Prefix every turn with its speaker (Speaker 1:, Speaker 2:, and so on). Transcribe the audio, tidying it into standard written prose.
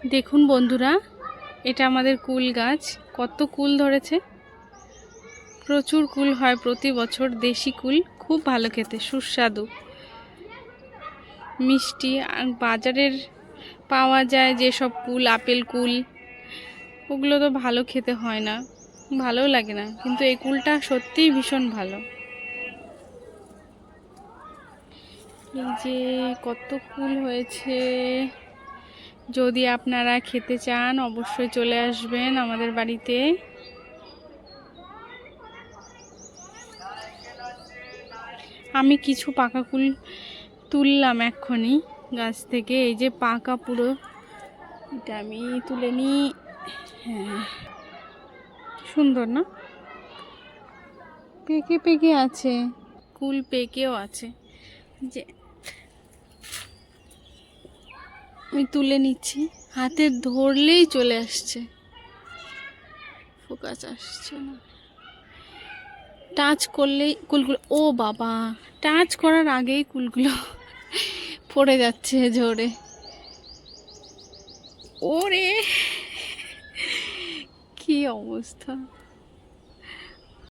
Speaker 1: দেখুন বন্ধুরা, এটা আমাদের কুল গাছ। কত কুল ধরেছে, প্রচুর কুল হয় প্রতি বছর। দেশি কুল খুব ভালো খেতে, সুস্বাদু মিষ্টি। আর বাজারের পাওয়া যায় যেসব কুল, আপেল কুল, ওগুলো তো ভালো খেতে হয় না, ভালোও লাগে না, কিন্তু এই কুলটা সত্যিই ভীষণ ভালো। এই যে কত কুল হয়েছে, যদি আপনারা খেতে চান অবশ্যই চলে আসবেন আমাদের বাড়িতে। আমি কিছু পাকা কুল তুললাম এক্ষুনি গাছ থেকে। এই যে পাকা পুরো, এটা আমি তুলে নিই। হ্যাঁ, সুন্দর না? পেকে পেকে আছে, কুল পেকেও আছে। যে আমি তুলে নিচ্ছি, হাতে ধরলেই চলে আসছে, ফোকাস আসছে না। টাচ করলেই কুলগুলো, ও বাবা, টাচ করার আগেই কুলগুলো পড়ে যাচ্ছে ঝরে। ওরে কি অবস্থা!